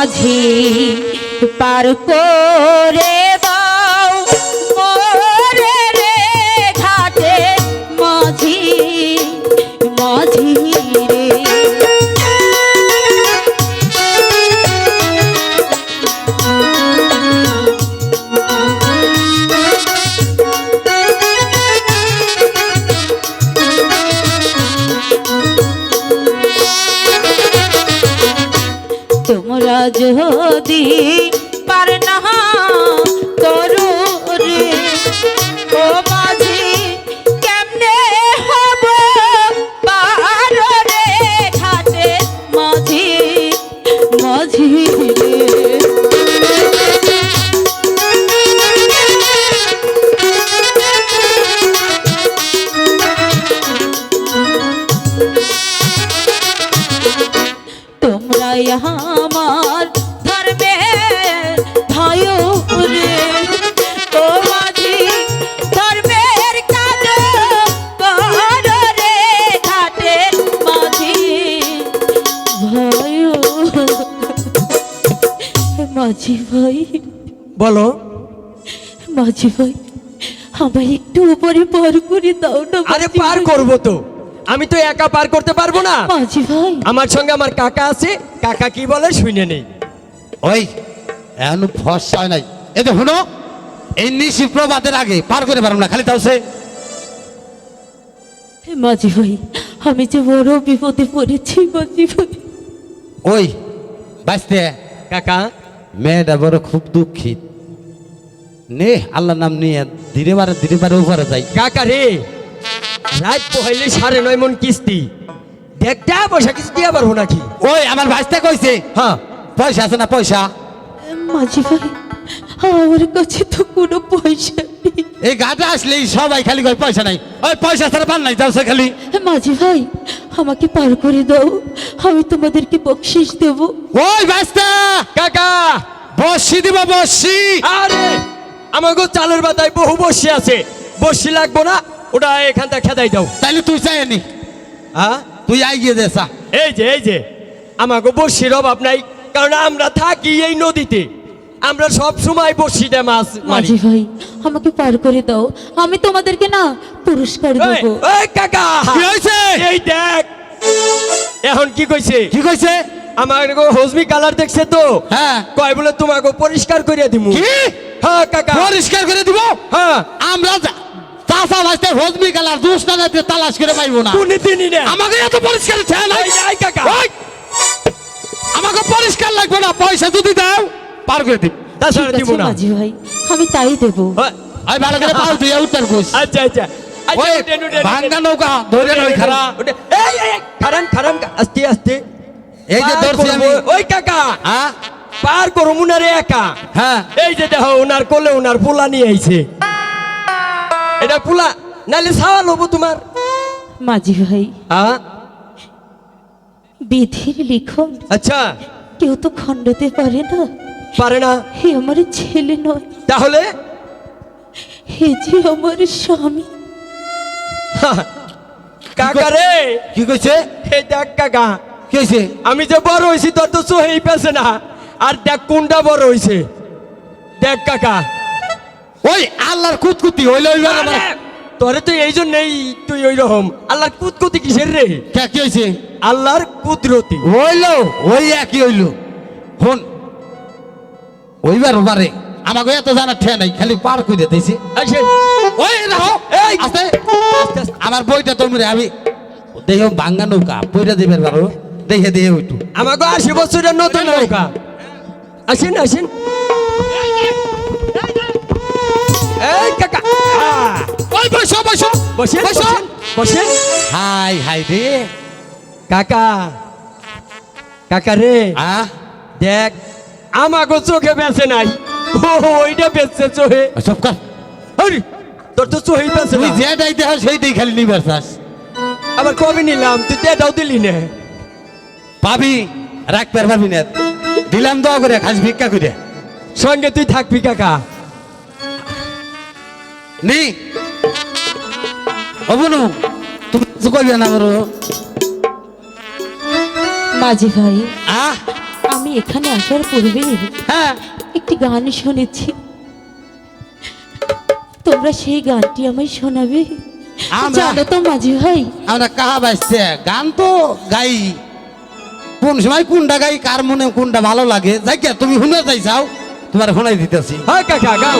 মাঝি পার করে দাও মোরে রে ঘাটে মাঝি মাঝি রে। তোমরা যদি পার না করো রে ও মাঝি কেমনে হব পার রে ঘাটে মাঝি মাঝি রে। তোমরা আমার ধর্মের ভাই রে ও মাঝি ধর্মের কাজ কর রে ঘাটে মাঝি ভাই মাঝি ভাই। বলো মাঝি ভাই আমার একটু উপরে পার করে দাও না। আরে পার করব তো, আমি তো একা পার করতে পারবো না। মাঝি ভাই আমার সঙ্গে আমার কাকা আছে, কাকা কি বলে শুনে নেই। ওই এখন ফসা নাই এই তো শুনো, এই নিশি প্রভাতের আগে পার করে পারবো না, খালি তাও সে। মাঝি ভাই আমি যে বড় বিপদে পড়েছি মাঝি ভাই। ওই বাঁচতে কাকা মেয়েটা বড় খুব দুঃখিত, নে আল্লাহর নাম নিয়ে ধীরে বারে উপরে যাই। কাকা রে, রাত পহলে 9.5 মন কিস্তি, দেখটা পয়সা কিছু দিয়া পারবো নাকি? ওই আমার ভাইস্তে কইছে হ্যাঁ পয়সা আছে না পয়সা? মাঝি ভাই আমার কাছে তো কোনো পয়সা নেই। এই গাটা আসলেই সবাই খালি কয় পয়সা নাই, ওই পয়সা ছাড়া পান নাই, যাও সে খালি। মাঝি ভাই আমাকে পার করে দাও, আমি তোমাদেরকে বকশিস দেব। ওই বাস্তা কাকা, বসি দিব বসি। আরে আমাকে চালের বাতায় বহু বসি আছে, বসি লাগবো না, ওটা এখান থেকে খেদাই দাও। তাইলে তুই চাই নি, হ্যাঁ তুই আই গিয়ে দেসা। এই যে আমাকে বসির অভাব নাই, কারণ আমরা থাকি এই নদীতে, আমরা সব সময় বসিতে মাছ মারি। মাঝি ভাই আমাকে পার করে দাও, আমি তোমাদেরকে না পুরস্কার এই, দেব। এই কাকা, কি হয়েছে? এই দেখ এখন কি কইছে, কি কইছে? আমার হজমি কালার দেখছে তো, হ্যাঁ কয় বলে তোমাকে পরিষ্কার করিয়া দিমু। কি হ্যাঁ কাকা, পরিষ্কার করে দিব? হ্যাঁ আমরা চাষা ভাইস্তে হজমি কালার দুষ্টা যাতে তালাশ করে পাইবো না। কোন দিনই না আমাকে এত পরিষ্কার ছেলে নাই। এই কাকা, ওই, আমাকে পরিষ্কার লাগবে না, পয়সা যদি দাও পার করে দিব। তাছাড়া ঠিক দিব আছে না। মাঝি ভাই আমি তাই দেব। হ্যাঁ, আমি ভালো করে পাল দিয়ে উত্তর কোস। আচ্ছা আচ্ছা ওই ভাঙ্গা নৌকা ধরে নই খারা। এই খারান আস্তে আস্তে এই যে পার ধরছি করবো। আমি। ওই কাকা হ্যাঁ পার করো মুনারে একা। হ্যাঁ এই যে দেখো ওনার কোলে ওনার পোলা নিয়ে আইছে, এটা পোলা নালে ছাওয়া লবো তোমার। মাঝি ভাই হ্যাঁ বিধির লিখন আচ্ছা, কেউ তো খণ্ডাতে পারে না। পারে না হে আমার ছেলে নয়, তাহলে? হে যে আমার স্বামী। কাকা রে, কি কইছে? এই দেখ কাকা, কি হইছে? আমি যে বড় হয়েছি তোর তো চোহেই পেছে না, আর দেখ কোনটা বড় হয়েছে, দেখ কাকা। ওই আল্লাহর কুতকুতি হইলো হইলো না আমার। তোরে তো এই জন্যই তুই ওই রকম। আল্লাহর কুতকুতি কিসের রে? কি হইছে? আল্লাহর কুদরতি। হইলো ওই একই হইলো। হন ওইবার বারে আমাকে এত জানা ঠে নাই, খালি পার করে দিয়েছি। আসেন। ওই রাখো এই আস্তে আস্তে আস্তে। আমার বইটা তোমরা আমি দেখো ভাঙ্গা নৌকা পইরা দিবেন পারো, দেখে দিয়ে ওইটু। আমাকে 80 বছরের নতুন নৌকা। আসেন আসেন। এই কাকা, ওই বসো বসো বসেন বসো। বসেন বসেন। হাই হাই রে কাকা, কাকা রে, আ দেখ আমাকে চোখে বেঁচে নাই, ওইটা বেঁচছে চোখে। সব কর। আরে, তোর তো চোখেই বেঁচে তুই না। যেটাই দেখ সেইটাই খালি নিবার চাস। আবার কবে নিলাম, তুই দেটাও দিলি না। পাবি রাখতে পারবি না, দিলাম দোয়া করে খাস ভিক্ষা করে। সঙ্গে তুই থাকবি কাকা। নি অবনু তুমি কিছু কইবে না বড়। মাঝি ভাই আহ আমি এখানে আসার পূর্বে হ্যাঁ একটি গান শুনেছি, তোমরা সেই গানটি আমায় শোনাবে? আমরা- জানো তো মাঝি ভাই, আমরা কাহা বাইছে গান তো গাই, কোন সময় কোনটা গাই কার মনে কোনটা ভালো লাগে, যাই তুমি শুনে যাই যাও, তোমার শোনাই দিতেছি। হ্যাঁ কাকা গাও।